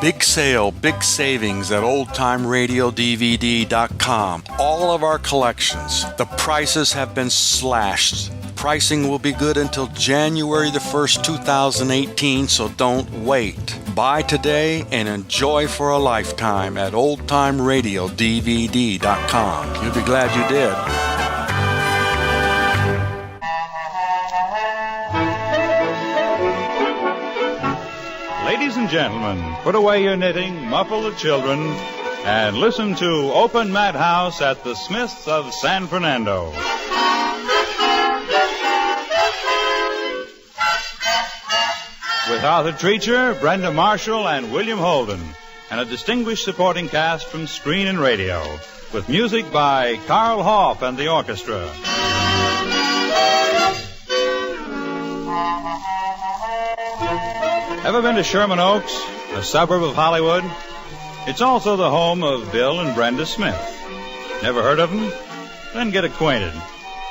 Big sale, big savings at oldtimeradiodvd.com. All of our collections. The prices have been slashed. Pricing will be good until January the 1st, 2018, so don't wait. Buy today and enjoy for a lifetime at oldtimeradiodvd.com. You'll be glad you did. Ladies and gentlemen, put away your knitting, muffle the children, and listen to Open Madhouse at the Smiths of San Fernando. With Arthur Treacher, Brenda Marshall, and William Holden, and a distinguished supporting cast from screen and radio, with music by Carl Hoff and the orchestra. Ever been to Sherman Oaks, a suburb of Hollywood? It's also the home of Bill and Brenda Smith. Never heard of them? Then get acquainted.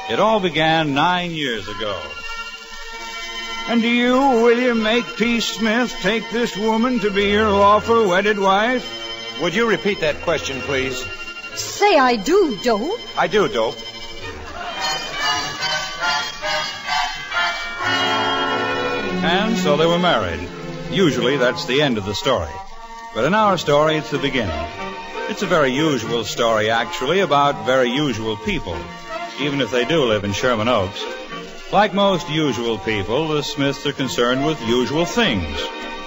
It all began 9 years ago. And do you, William Makepeace Smith, take this woman to be your lawful wedded wife? Would you repeat that question, please? Say I do, Dope. I do, Dope. And so they were married. Usually that's the end of the story. But in our story, it's the beginning. It's a very usual story, actually, about very usual people, even if they do live in Sherman Oaks. Like most usual people, the Smiths are concerned with usual things.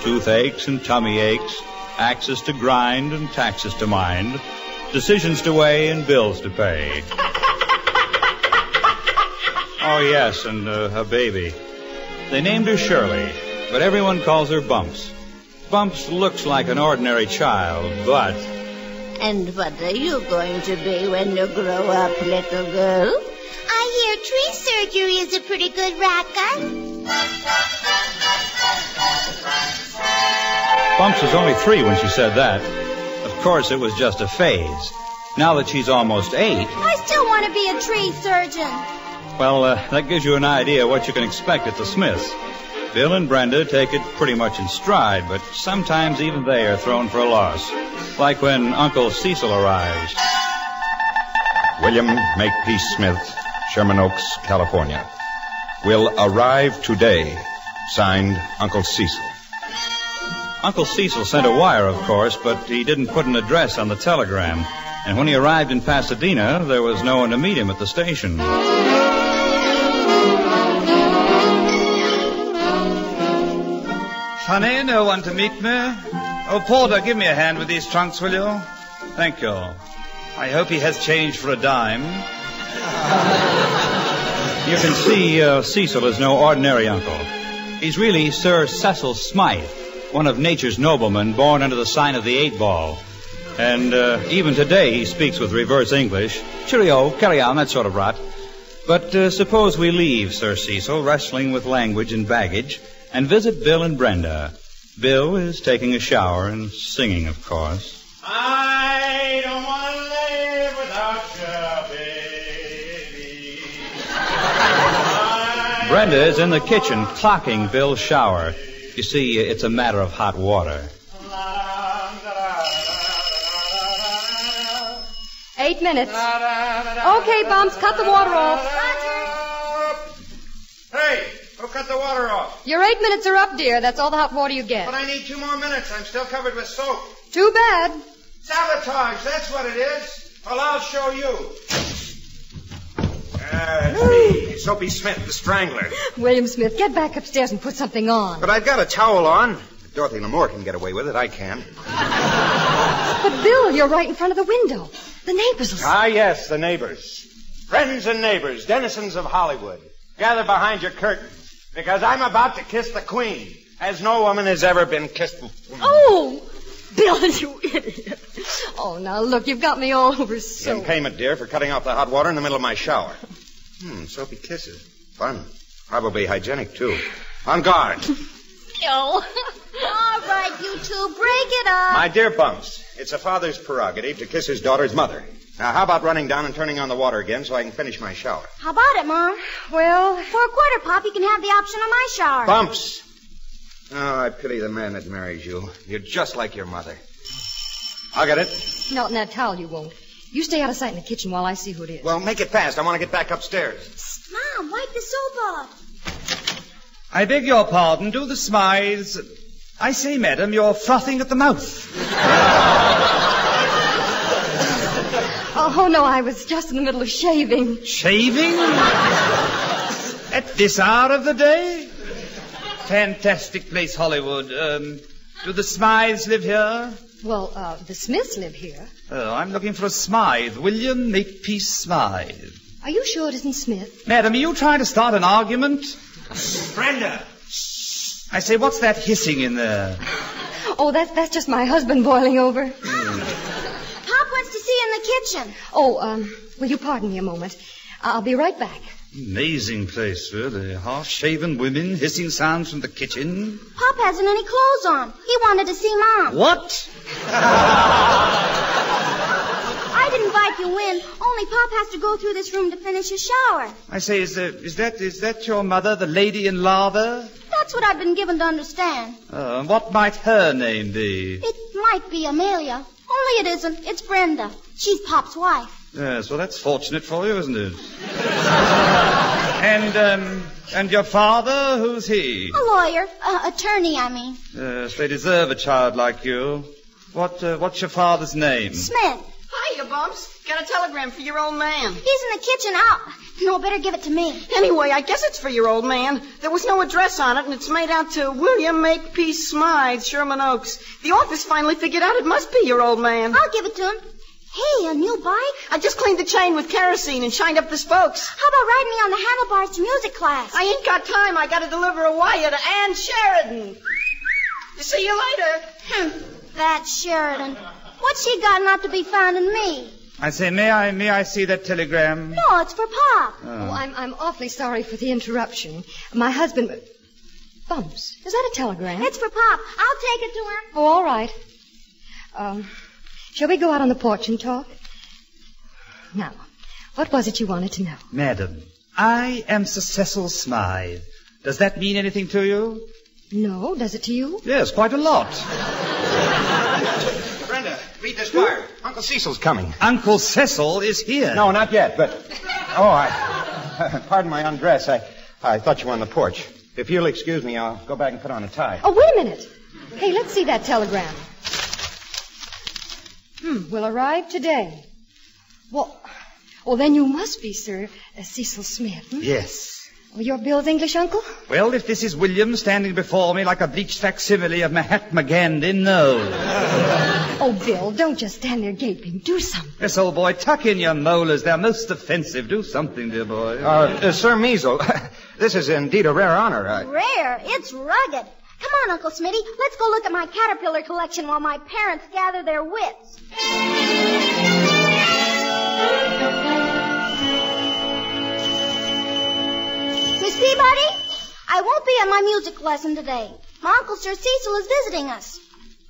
Toothaches and tummy aches, axes to grind and taxes to mind, decisions to weigh and bills to pay. Oh, yes, and a baby. They named her Shirley, but everyone calls her Bumps. Bumps looks like an ordinary child, but... And what are you going to be when you grow up, little girl? I hear tree surgery is a pretty good racket. Bumps was only 3 when she said that. Of course, it was just a phase. Now that she's almost 8... I still want to be a tree surgeon. Well, that gives you an idea of what you can expect at the Smiths. Bill and Brenda take it pretty much in stride, but sometimes even they are thrown for a loss. Like when Uncle Cecil arrives. William Makepeace Smith, Sherman Oaks, California. Will arrive today. Signed, Uncle Cecil. Uncle Cecil sent a wire, of course, but he didn't put an address on the telegram. And when he arrived in Pasadena, there was no one to meet him at the station. Honey, no one to meet me? Oh, Porter, give me a hand with these trunks, will you? Thank you. I hope he has change for a dime. You can see Cecil is no ordinary uncle. He's really Sir Cecil Smythe, one of nature's noblemen born under the sign of the 8 ball. And even today he speaks with reverse English. Cheerio, carry on, that sort of rot. But suppose we leave Sir Cecil wrestling with language and baggage and visit Bill and Brenda. Bill is taking a shower and singing, of course. I don't want to live without you, baby. Brenda is in the kitchen clocking Bill's shower. You see, it's a matter of hot water. 8 minutes. Okay, Bumps, cut the water off. Hey, who cut the water off? Your 8 minutes are up, dear. That's all the hot water you get. But I need 2 more minutes. I'm still covered with soap. Too bad. Sabotage, that's what it is. Well, I'll show you. It's me, Soapy Smith, the Strangler. William Smith, get back upstairs and put something on. But I've got a towel on. If Dorothy L'Amour can get away with it, I can. But, Bill, you're right in front of the window. The neighbors will see. Ah, yes, the neighbors. Friends and neighbors, denizens of Hollywood. Gather behind your curtain, because I'm about to kiss the Queen, as no woman has ever been kissed before. Oh, Bill, you idiot. Oh, now, look, you've got me all over soap. In payment, dear, for cutting off the hot water in the middle of my shower. Soapy kisses. Fun. Probably hygienic, too. On guard. Bill. All right, you two, break it up. My dear Bumps, it's a father's prerogative to kiss his daughter's mother. Now, how about running down and turning on the water again so I can finish my shower? How about it, Mom? Well, For a quarter, Pop, you can have the option of my shower. Bumps! Oh, I pity the man that marries you. You're just like your mother. I'll get it. Not in that towel, you won't. You stay out of sight in the kitchen while I see who it is. Well, make it fast. I want to get back upstairs. Mom, wipe the soap off. I beg your pardon. Do the Smythes... I say, madam, you're frothing at the mouth. Oh, no, I was just in the middle of shaving. Shaving? At this hour of the day? Fantastic place, Hollywood. Do the Smythes live here? Well, the Smiths live here. Oh, I'm looking for a Smythe. William Makepeace Smythe. Are you sure it isn't Smith? Madam, are you trying to start an argument? Brenda! I say, what's that hissing in there? Oh, that's just my husband boiling over. Pop wants to see you in the kitchen. Oh, will you pardon me a moment? I'll be right back. Amazing place, really. Half-shaven women, hissing sounds from the kitchen. Pop hasn't any clothes on. He wanted to see Mom. What? I didn't invite you in. Only Pop has to go through this room to finish his shower. I say, is that your mother, the lady in lather? That's what I've been given to understand. And what might her name be? It might be Amelia. Only it isn't. It's Brenda. She's Pop's wife. Yes, well, that's fortunate for you, isn't it? And your father, who's he? A lawyer. Attorney, I mean. Yes, they deserve a child like you. What's your father's name? Smith. Hiya, Bumps. Got a telegram for your old man. He's in the kitchen out. No, better give it to me. Anyway, I guess it's for your old man. There was no address on it, and it's made out to William Makepeace Smythe, Sherman Oaks. The office finally figured out it must be your old man. I'll give it to him. Hey, a new bike? I just cleaned the chain with kerosene and shined up the spokes. How about riding me on the handlebars to music class? I ain't got time. I got to deliver a wire to Ann Sheridan. See you later. That Sheridan. What's she got not to be found in me? I say, may I see that telegram? No, it's for Pop. Oh, I'm awfully sorry for the interruption. My husband... Bumps, is that a telegram? It's for Pop. I'll take it to him. Oh, all right. Shall we go out on the porch and talk? Now, what was it you wanted to know? Madam, I am Sir Cecil Smythe. Does that mean anything to you? No, does it to you? Yes, quite a lot. Brenda, read this wire. Uncle Cecil's coming. Uncle Cecil is here. No, not yet, but... pardon my undress. I thought you were on the porch. If you'll excuse me, I'll go back and put on a tie. Oh, wait a minute. Hey, let's see that telegram. Will arrive today. Well, then you must be Sir Cecil Smith. Yes. Well, you're Bill's English uncle? Well, if this is William standing before me like a bleached facsimile of Mahatma Gandhi, no. Oh, Bill, don't just stand there gaping. Do something. Yes, old boy, tuck in your molars. They're most offensive. Do something, dear boy. Sir Measle, this is indeed a rare honor. Rare? It's rugged. Come on, Uncle Smitty. Let's go look at my caterpillar collection while my parents gather their wits. Miss Peabody, I won't be at my music lesson today. My Uncle Sir Cecil is visiting us.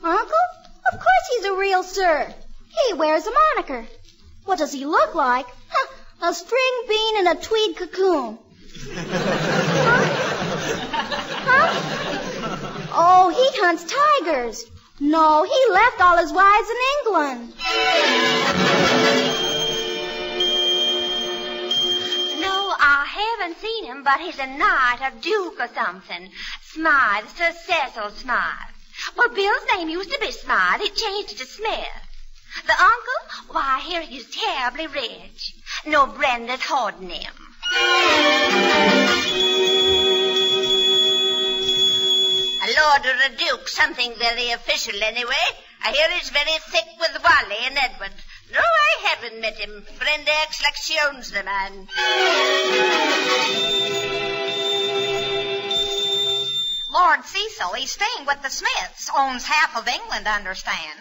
Uncle? Of course he's a real sir. He wears a moniker. What does he look like? A string bean in a tweed cocoon. Huh? Oh, he hunts tigers. No, he left all his wives in England. No, I haven't seen him, but he's a knight or duke or something. Smythe, Sir Cecil Smythe. Well, Bill's name used to be Smythe. He changed it to Smith. The uncle? Why, I hear he's terribly rich. No, Brenda's hoarding him. A lord or a duke, something very official anyway. I hear he's very thick with Wally and Edward. No, I haven't met him. Brenda acts like she owns the man. Lord Cecil, he's staying with the Smiths. Owns half of England, understand.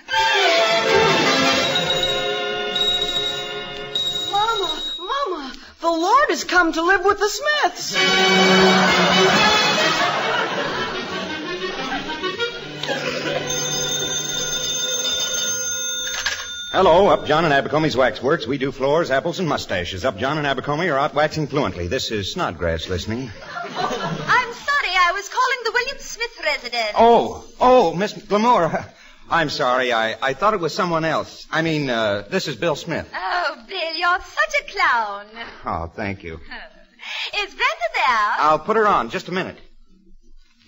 Mama, the Lord has come to live with the Smiths. Hello, Upjohn and Abercrombie's Waxworks. We do floors, apples, and mustaches. Upjohn and Abercrombie are out waxing fluently. This is Snodgrass listening. I'm sorry, I was calling the William Smith residence. Oh, Miss Glamour. I'm sorry. I thought it was someone else. I mean, this is Bill Smith. Oh, Bill, you're such a clown. Oh, thank you. Is Brenda there? I'll put her on. Just a minute.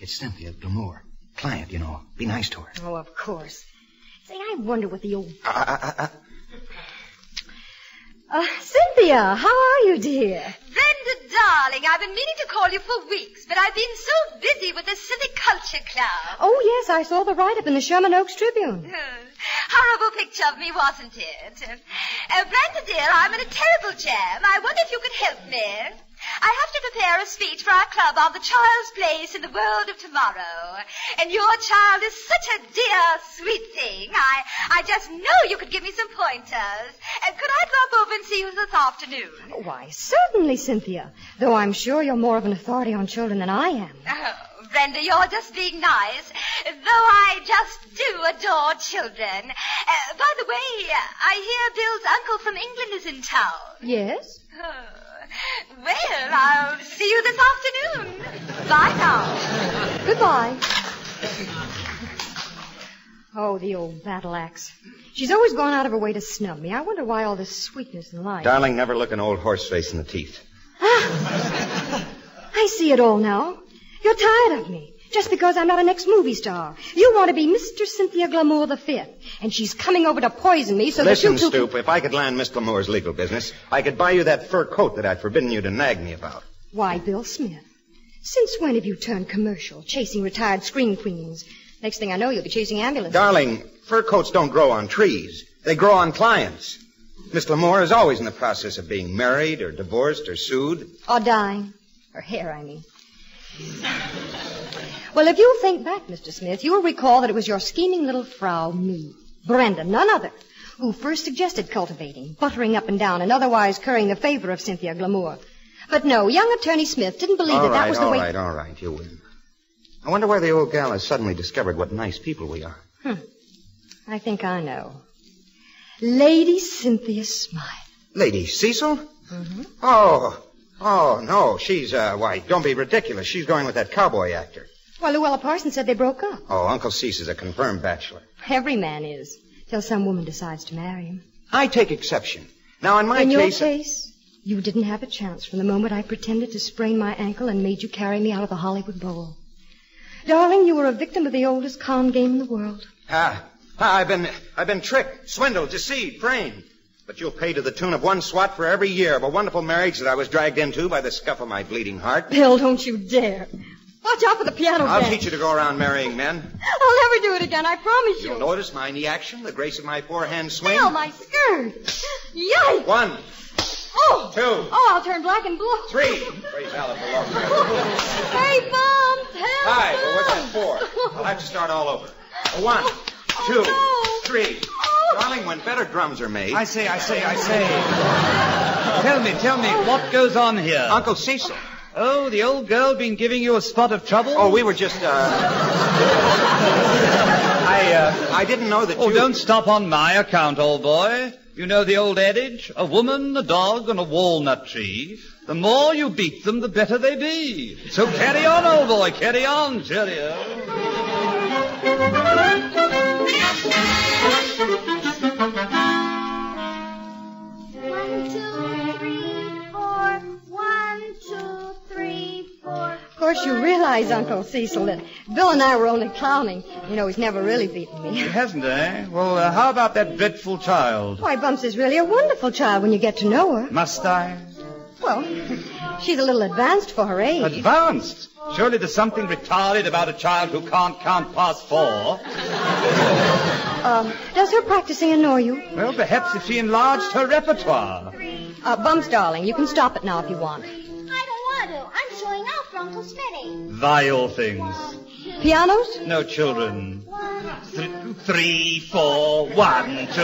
It's Cynthia Glamour. Client, you know. Be nice to her. Oh, of course. Say, I wonder what the old... Cynthia, how are you, dear? Brenda, darling, I've been meaning to call you for weeks, but I've been so busy with the Civic Culture Club. Oh, yes, I saw the write-up in the Sherman Oaks Tribune. Horrible picture of me, wasn't it? Brenda, dear, I'm in a terrible jam. I wonder if you could help me. I have to prepare a speech for our club on the child's place in the world of tomorrow. And your child is such a dear, sweet thing. I just know you could give me some pointers. Could I drop over and see you this afternoon? Why, certainly, Cynthia. Though I'm sure you're more of an authority on children than I am. Oh, Brenda, you're just being nice. Though I just do adore children. By the way, I hear Bill's uncle from England is in town. Yes? Well, I'll see you this afternoon. Bye now. Goodbye. Oh, the old battle axe. She's always gone out of her way to snub me. I wonder why all this sweetness and life. Darling, never look an old horse face in the teeth. I see it all now. You're tired of me. Just because I'm not an ex-movie star. You want to be Mr. Cynthia Glamour the Fifth. And she's coming over to poison me so that you two... Listen, Stoop, if I could land Miss Glamour's legal business, I could buy you that fur coat that I've forbidden you to nag me about. Why, Bill Smith, since when have you turned commercial, chasing retired screen queens? Next thing I know, you'll be chasing ambulances. Darling, fur coats don't grow on trees. They grow on clients. Miss Glamour is always in the process of being married or divorced or sued. Or dying. Her hair, I mean. Well, if you think back, Mr. Smith, you'll recall that it was your scheming little Frau, me, Brenda, none other, who first suggested cultivating, buttering up and down, and otherwise currying the favor of Cynthia Glamour. But no, young Attorney Smith didn't believe that was the way... All right, you win. I wonder why the old gal has suddenly discovered what nice people we are. I think I know. Lady Cynthia Smythe. Lady Cecil? Mm-hmm. Oh, no, she's, don't be ridiculous. She's going with that cowboy actor. Well, Luella Parsons said they broke up. Oh, Uncle Cease is a confirmed bachelor. Every man is, till some woman decides to marry him. I take exception. Now, in my case... In your case, you didn't have a chance from the moment I pretended to sprain my ankle and made you carry me out of the Hollywood Bowl. Darling, you were a victim of the oldest con game in the world. I've been tricked, swindled, deceived, framed. But you'll pay to the tune of one swat for every year of a wonderful marriage that I was dragged into by the scuff of my bleeding heart. Bill, don't you dare. Watch out for the piano I'll bed. teach you to go around marrying men. I'll never do it again, I promise you. You'll notice my knee action, the grace of my forehand swing. Bill, my skirt. Yikes. 1. Oh. 2. Oh, I'll turn black and blue. 3. Praise Allah for long. Hey, Bumps, help. 5. Well, what's that 4? I'll have to start all over. 1, 2, 3. Darling, when better drums are made... I say. Tell me, what goes on here? Uncle Cecil. Oh, the old girl been giving you a spot of trouble? Oh, we were just, I didn't know that you... Oh, don't stop on my account, old boy. You know the old adage, a woman, a dog, and a walnut tree. The more you beat them, the better they be. So carry on, old boy, carry on. Cheerio. 1, 2, 3, 4. 1, 2, 3, 4. Of course, you realize, Uncle Cecil, that Bill and I were only clowning. You know, he's never really beaten me. He hasn't, eh? Well, how about that dreadful child? Why, Bumps is really a wonderful child when you get to know her. Must I? Well, she's a little advanced for her age. Advanced? Surely there's something retarded about a child who can't count past 4. Does her practicing annoy you? Well, perhaps if she enlarged her repertoire. Bumps, darling, you can stop it now if you want. I don't want to. I'm showing out for Uncle Smitty. Vile things. Pianos? No children. 3, 4, 1, 2, 1, 2,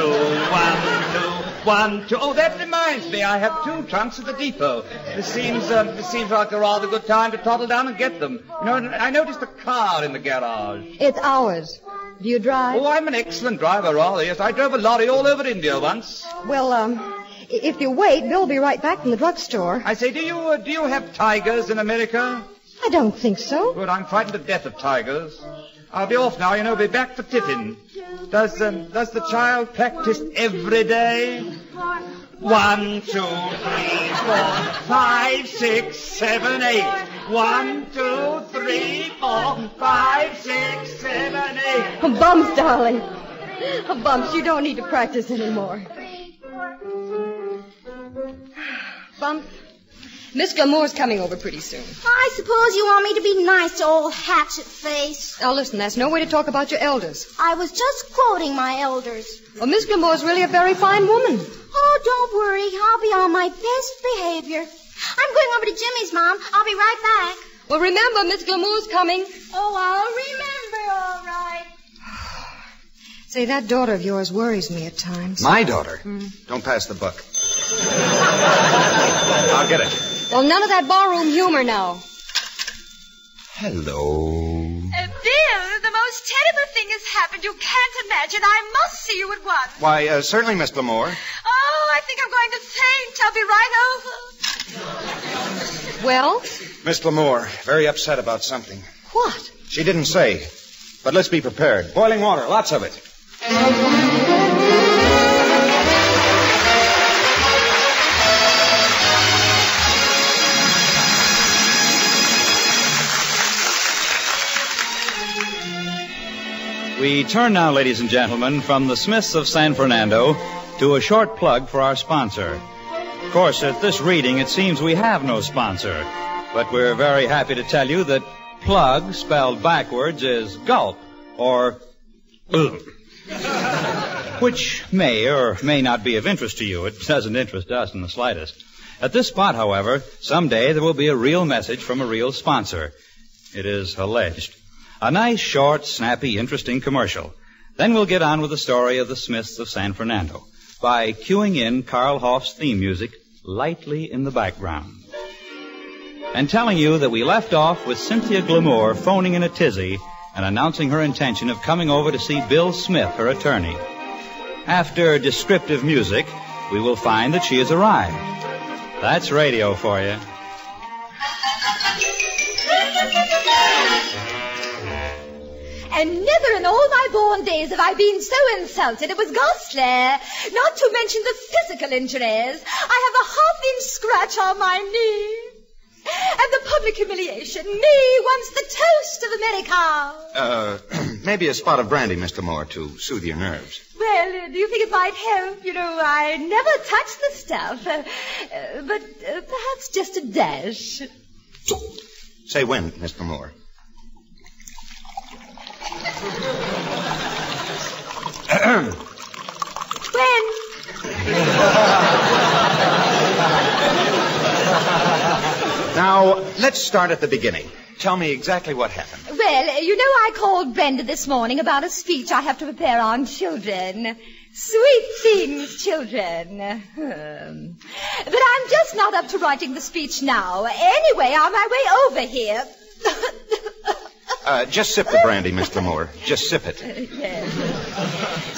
1, 2. Oh, that reminds me. I have 2 trunks at the depot. This seems like a rather good time to toddle down and get them. You know, I noticed a car in the garage. It's ours. Do you drive? Oh, I'm an excellent driver, rather. Yes, I drove a lorry all over India once. Well, if you wait, Bill'll be right back from the drugstore. I say, do you have tigers in America? I don't think so. Good, I'm frightened to death of tigers. I'll be off now, be back for tiffin. Does the child practice every day? 1, 2, 3, 4, 5, 6, 7, 8. 1, 2, 3, 4, 5, 6, 7, 8. Oh, Bumps, darling. Oh, Bumps, you don't need to practice anymore. Bumps, Miss Glamour's coming over pretty soon. I suppose you want me to be nice to old Hatchet Face. Now, listen, that's no way to talk about your elders. I was just quoting my elders. Well, Miss Glamour's really a very fine woman. Oh, don't worry. I'll be on my best behavior. I'm going over to Jimmy's, Mom. I'll be right back. Well, remember, Miss Glamour's coming. Oh, I'll remember, all right. Say, that daughter of yours worries me at times. My daughter? Don't pass the buck. I'll get it. Well, none of that barroom humor now. Hello. Bill, the most terrible thing has happened. You can't imagine. I must see you at once. Why, certainly, Miss Glamour. Oh, I think I'm going to faint. I'll be right over. Well? Miss Glamour, very upset about something. What? She didn't say. But let's be prepared. Boiling water, lots of it. We turn now, ladies and gentlemen, from the Smiths of San Fernando to a short plug for our sponsor. Of course, at this reading, it seems we have no sponsor. But we're very happy to tell you that plug, spelled backwards, is gulp, or which may or may not be of interest to you. It doesn't interest us in the slightest. At this spot, however, someday there will be a real message from a real sponsor. It is alleged. A nice, short, snappy, interesting commercial. Then we'll get on with the story of the Smiths of San Fernando by cueing in Carl Hoff's theme music lightly in the background. And telling you that we left off with Cynthia Glamour phoning in a tizzy and announcing her intention of coming over to see Bill Smith, her attorney. After descriptive music, we will find that she has arrived. That's radio for you. And never in all my born days have I been so insulted. It was ghastly. Not to mention the physical injuries. I have a half-inch scratch on my knee. And the public humiliation. Me, once the toast of America. Maybe a spot of brandy, Miss Glamour, to soothe your nerves. Well, do you think it might help? You know, I never touch the stuff. But perhaps just a dash. Say when, Miss Glamour. When? Now, let's start at the beginning. Tell me exactly what happened. Well, you know I called Brenda this morning about a speech I have to prepare on children. Sweet things, children. But I'm just not up to writing the speech now. Anyway, on my way over here... Just sip the brandy, Miss Glamour. Just sip it. Yes.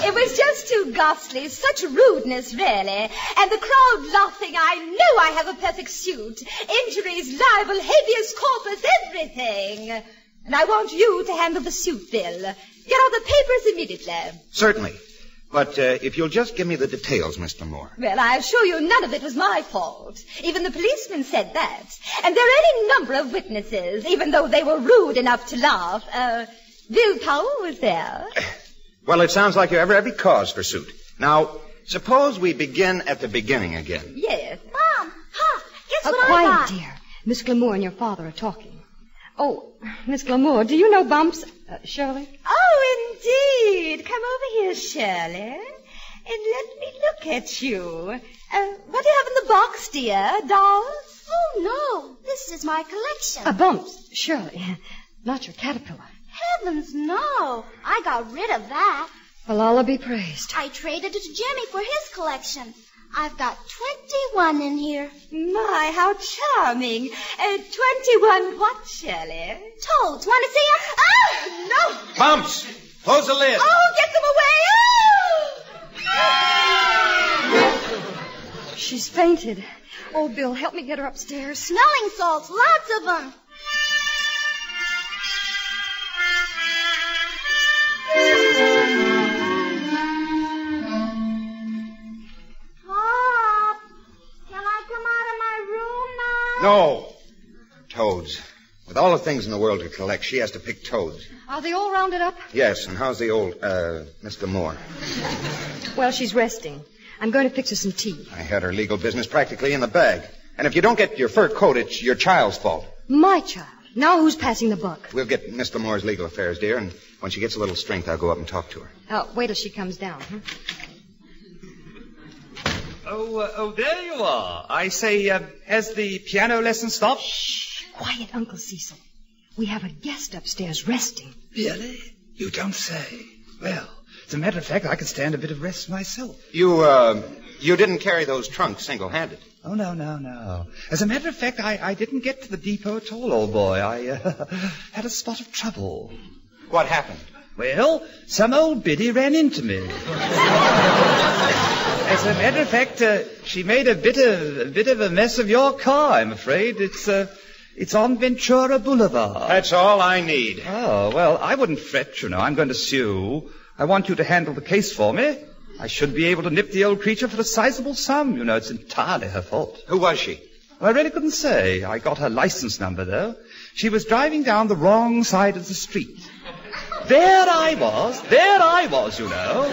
It was just too ghastly. Such rudeness, really. And the crowd laughing. I know I have a perfect suit. Injuries, libel, habeas corpus, everything. And I want you to handle the suit, Bill. Get all the papers immediately. Certainly. But if you'll just give me the details, Miss Glamour. Well, I assure you none of it was my fault. Even the policeman said that. And there are any number of witnesses, even though they were rude enough to laugh. Bill Powell was there. Well, it sounds like you have every cause for suit. Now, suppose we begin at the beginning again. Yes. Mom, guess what Quiet, I got? dear. Miss Glamour and your father are talking. Oh, Miss Glamour, do you know Bumps? Shirley? Oh, indeed. Come over here, Shirley. And let me look at you. What do you have in the box, dear? Dolls? Oh, no. This is my collection. Bumps, Shirley. Not your caterpillar. Heavens, no. I got rid of that. Well, Allah be praised. I traded it to Jimmy for his collection. I've got 21 in here. My, how charming. 21 what, Shirley? Toads. Want to see them? Oh, no. Bumps! Close the lid. Oh, get them away. Oh! She's fainted. Oh, Bill, help me get her upstairs. Smelling salts. Lots of them. No. Toads. With all the things in the world to collect, she has to pick toads. Are they all rounded up? Yes, and how's the old, Mr. Moore? Well, she's resting. I'm going to fix her some tea. I had her legal business practically in the bag. And if you don't get your fur coat, it's your child's fault. My child? Now who's passing the buck? We'll get Mr. Moore's legal affairs, dear, and when she gets a little strength, I'll go up and talk to her. Wait till she comes down. Oh, there you are. I say, has the piano lesson stopped? Shh. Quiet, Uncle Cecil. We have a guest upstairs resting. Really? You don't say. Well, as a matter of fact, I could stand a bit of rest myself. You didn't carry those trunks single-handed. Oh, no. As a matter of fact, I didn't get to the depot at all, old boy. I had a spot of trouble. What happened? Well, some old biddy ran into me. As a matter of fact, she made a bit of a mess of your car, I'm afraid. It's on Ventura Boulevard. That's all I need. Oh, well, I wouldn't fret, you know. I'm going to sue. I want you to handle the case for me. I should be able to nip the old creature for a sizable sum. You know, it's entirely her fault. Who was she? Well, I really couldn't say. I got her license number, though. She was driving down the wrong side of the street. There I was, you know,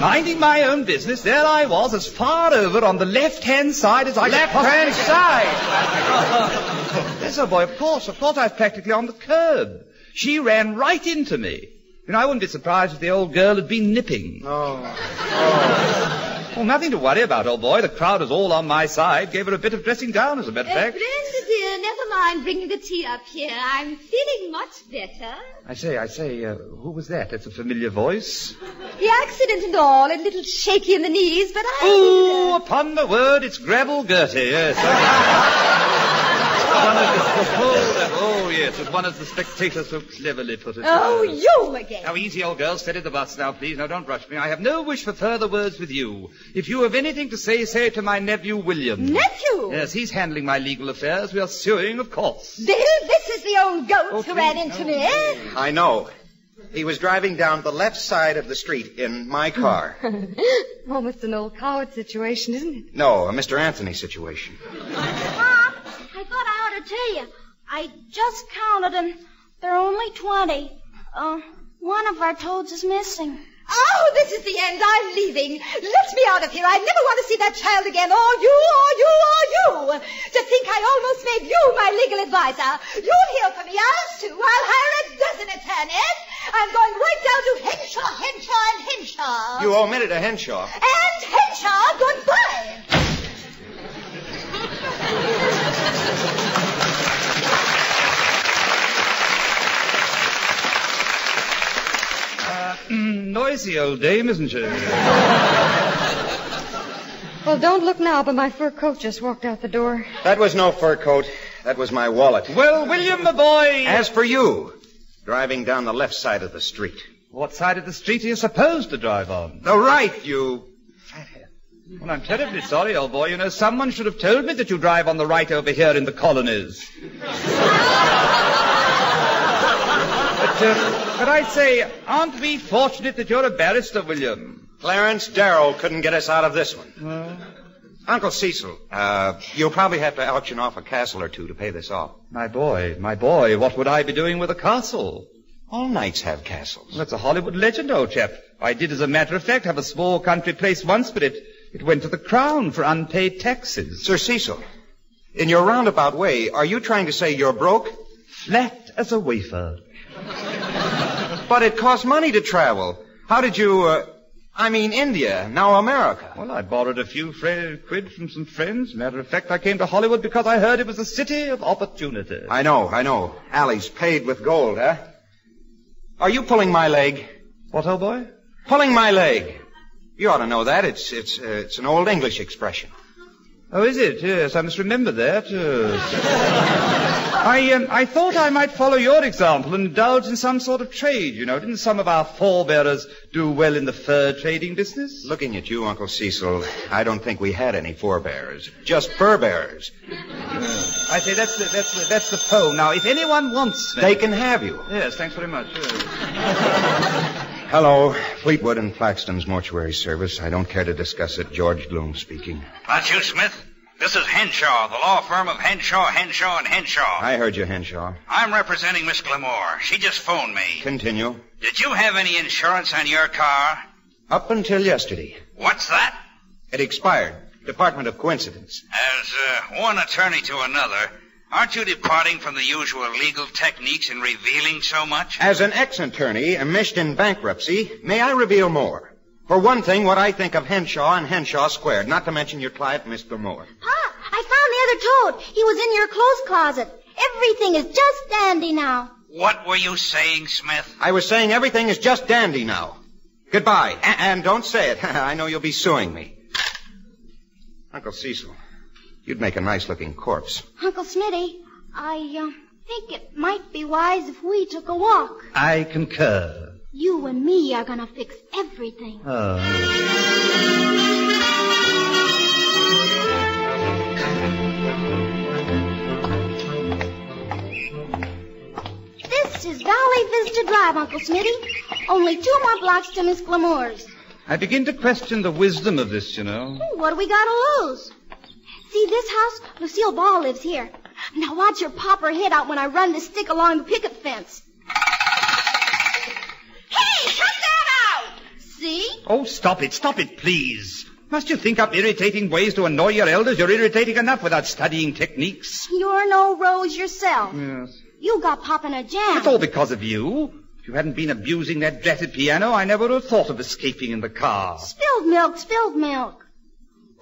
minding my own business. There I was, as far over on the left-hand side as I could possibly... Left-hand side? Yes, old boy, of course, I was practically on the curb. She ran right into me. You know, I wouldn't be surprised if the old girl had been nipping. Oh. Well, nothing to worry about, old boy. The crowd is all on my side. Gave her a bit of dressing down, as a matter of fact. Brenda, dear, never mind bringing the tea up here. I'm feeling much better. I say, who was that? That's a familiar voice. The accident and all, a little shaky in the knees, but Oh, upon the word, it's Grabble Gertie, yes. Yes, as one of the spectators so cleverly put it. Oh, you again. Now, easy, old girl. Steady the bus now, please. Now, don't rush me. I have no wish for further words with you. If you have anything to say, say it to my nephew, William. Nephew? Yes, he's handling my legal affairs. We are suing, of course. Bill, this is the old goat who ran into me. I know. He was driving down the left side of the street in my car. Almost an old coward situation, isn't it? No, a Mr. Anthony situation. Mom, I thought I ought to tell you. I just counted, and there are only 20. One of our toads is missing. Oh, this is the end. I'm leaving. Let me out of here. I never want to see that child again. Or you. To think I almost made you my legal advisor. You'll hear from me. I'll sue. I'll hire a dozen attorneys. I'm going right down to Henshaw, and Henshaw. You omitted a Henshaw. And Henshaw, goodbye. Noisy old dame, isn't she? Well, don't look now, but my fur coat just walked out the door. That was no fur coat. That was my wallet. Well, William, my boy. As for you, driving down the left side of the street. What side of the street are you supposed to drive on? The right, you fathead. Well, I'm terribly sorry, old boy. You know, someone should have told me that you drive on the right over here in the colonies. But I say, aren't we fortunate that you're a barrister, William? Clarence Darrow couldn't get us out of this one. Uncle Cecil, you'll probably have to auction off a castle or two to pay this off. My boy, what would I be doing with a castle? All knights have castles. Well, that's a Hollywood legend, old chap. I did, as a matter of fact, have a small country place once, but it went to the crown for unpaid taxes. Sir Cecil, in your roundabout way, are you trying to say you're broke? Flat as a wafer. But it costs money to travel. How did you, India, now America. Well, I borrowed a few quid from some friends. Matter of fact, I came to Hollywood because I heard it was a city of opportunity. I know. Alley's paid with gold, huh? Are you pulling my leg? What, old boy? Pulling my leg. You ought to know that. It's an old English expression. Oh, is it? Yes, I must remember that. I thought I might follow your example and indulge in some sort of trade, you know. Didn't some of our forebearers do well in the fur trading business? Looking at you, Uncle Cecil, I don't think we had any forebearers. Just fur bearers. I say that's the poem. Now, if anyone wants me... They can have you. Yes, thanks very much. Hello, Fleetwood and Claxton's mortuary service. I don't care to discuss it. George Bloom speaking. That's you, Smith? This is Henshaw, the law firm of Henshaw, Henshaw, and Henshaw. I heard you, Henshaw. I'm representing Miss Glamour. She just phoned me. Continue. Did you have any insurance on your car? Up until yesterday. What's that? It expired. Department of Coincidence. As one attorney to another, aren't you departing from the usual legal techniques in revealing so much? As an ex-attorney enmeshed in bankruptcy, may I reveal more? For one thing, what I think of Henshaw and Henshaw squared, not to mention your client, Miss Glamour. Pa, I found the other toad. He was in your clothes closet. Everything is just dandy now. What were you saying, Smith? I was saying everything is just dandy now. Goodbye. And don't say it. I know you'll be suing me. Uncle Cecil, you'd make a nice-looking corpse. Uncle Smitty, I think it might be wise if we took a walk. I concur. You and me are gonna fix everything. Oh. This is Valley Vista Drive, Uncle Smitty. Only 2 more blocks to Miss Glamour's. I begin to question the wisdom of this, you know. What do we got to lose? See this house? Lucille Ball lives here. Now watch her pop her head out when I run this stick along the picket fence. Hey, cut that out! See? Oh, stop it, please. Must you think up irritating ways to annoy your elders? You're irritating enough without studying techniques. You're no rose yourself. Yes. You got Pop in a jam. It's all because of you. If you hadn't been abusing that dratted piano, I never would have thought of escaping in the car. Spilled milk, spilled milk.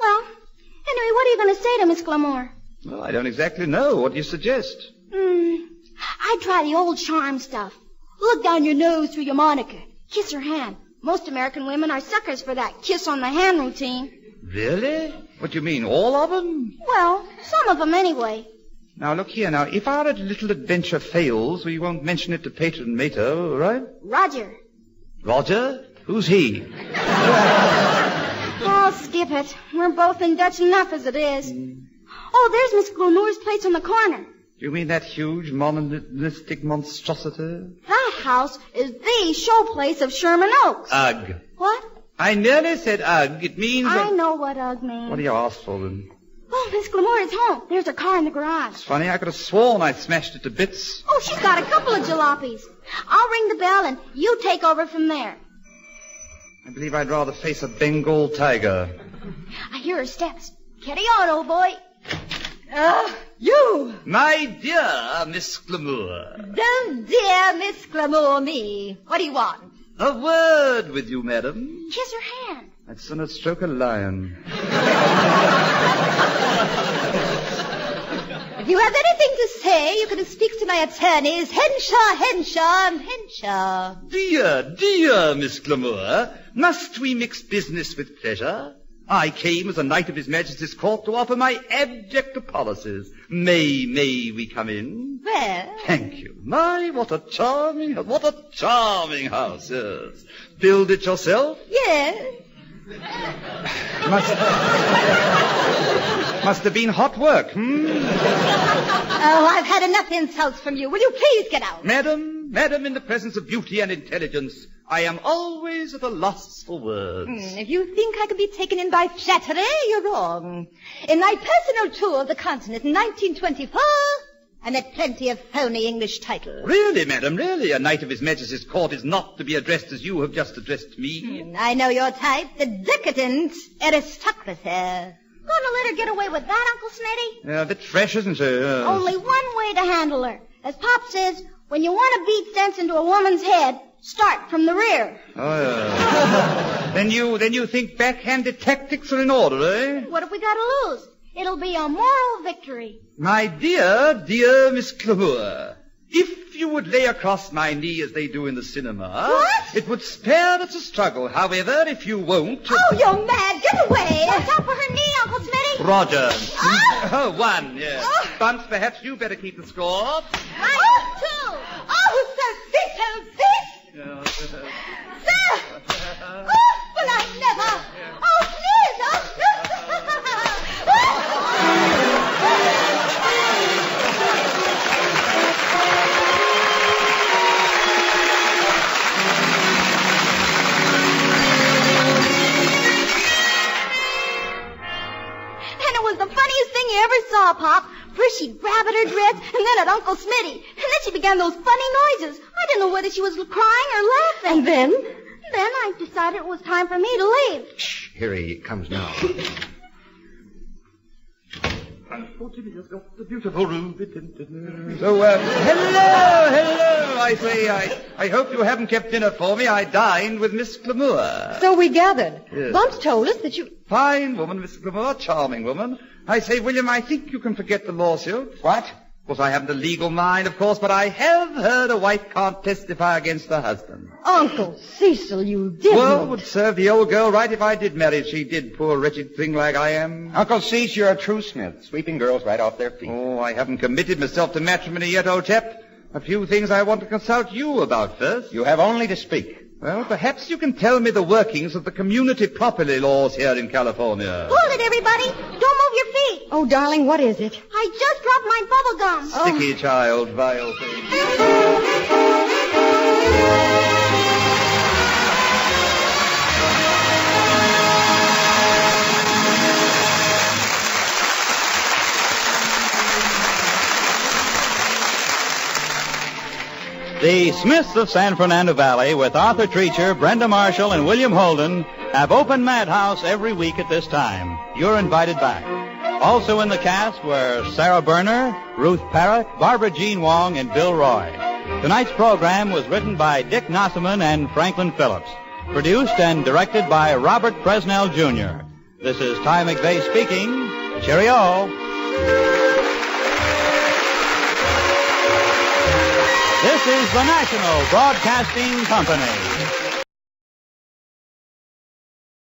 Well, anyway, what are you going to say to Miss Glamour? Well, I don't exactly know. What do you suggest? I'd try the old charm stuff. Look down your nose through your moniker. Kiss her hand. Most American women are suckers for that kiss on the hand routine. Really? What do you mean, all of them? Well, some of them anyway. Now, look here. Now, if our little adventure fails, we won't mention it to Patron Mato, right? Roger. Roger? Who's he? Oh, skip it. We're both in Dutch enough as it is. Oh, there's Miss Glamour's place on the corner. You mean that huge, monolithic monstrosity? That house is the showplace of Sherman Oaks. Ugh. What? I nearly said ugh. It means... I know what ugh means. What do you ask for, then? Oh, Miss Glamour is home. There's her car in the garage. It's funny, I could have sworn I smashed it to bits. Oh, she's got a couple of jalopies. I'll ring the bell and you take over from there. I believe I'd rather face a Bengal tiger. I hear her steps. Carry on, old boy. You! My dear Miss Glamour. Don't dear Miss Glamour me. What do you want? A word with you, madam. Kiss her hand. I'd sooner stroke a lion. If you have anything to say, you can speak to my attorneys, Henshaw, and Henshaw. Dear Miss Glamour, must we mix business with pleasure? I came as a knight of His Majesty's court to offer my abject apologies. May we come in? Well... Thank you. My, what a charming house, yes. Build it yourself? Yes. Must have been hot work, Oh, I've had enough insults from you. Will you please get out? Madam, in the presence of beauty and intelligence, I am always at a loss for words. If you think I can be taken in by flattery, you're wrong. In my personal tour of the continent in 1924, I met plenty of phony English titles. Really, madam, really? A knight of His Majesty's court is not to be addressed as you have just addressed me. I know your type, the decadent aristocracy. Gonna let her get away with that, Uncle Smitty? Yeah, a bit fresh, isn't she? Only one way to handle her. As Pop says, when you want to beat sense into a woman's head, start from the rear. Oh, yeah. Then you think backhanded tactics are in order, eh? What have we got to lose? It'll be a moral victory. My dear Miss Glamour, if you would lay across my knee as they do in the cinema... What? It would spare us a struggle. However, if you won't... Oh, you're mad. Get away. Watch out for her knee, Uncle Smitty. Roger. Oh, one, yes. Bunce, perhaps you better keep the score. Right, two. Oh, Sir Cecil, Sir! Oh, well, I never. Oh, please. And it was the funniest thing saw Pop, first she grabbed at her dress and then at Uncle Smitty. And then she began those funny noises. I didn't know whether she was crying or laughing. And then? Then I decided it was time for me to leave. Shh, here he comes now. Unfortunately, has got the beautiful ruby tinted. So, hello. I say, I hope you haven't kept dinner for me. I dined with Miss Glamour. So we gathered. Yes. Bumps told us that you... Fine woman, Miss Glamour, charming woman. I say, William, I think you can forget the lawsuit. What? Of course, I haven't a legal mind, of course, but I have heard a wife can't testify against her husband. Uncle Cecil, you didn't. Well, it would serve the old girl right if I did marry if she did, poor wretched thing like I am. Uncle Cease, you're a true smith, sweeping girls right off their feet. Oh, I haven't committed myself to matrimony yet, old chap. A few things I want to consult you about first. You have only to speak. Well, perhaps you can tell me the workings of the community property laws here in California. Hold it, everybody. Don't move your feet. Oh, darling, what is it? I just dropped my bubble gum. Sticky child, vile thing. The Smiths of San Fernando Valley, with Arthur Treacher, Brenda Marshall, and William Holden, have open Madhouse every week at this time. You're invited back. Also in the cast were Sarah Berner, Ruth Parrott, Barbara Jean Wong, and Bill Roy. Tonight's program was written by Dick Nossaman and Franklin Phillips. Produced and directed by Robert Presnell, Jr. This is Ty McVeigh speaking. Cheerio. This is the National Broadcasting Company.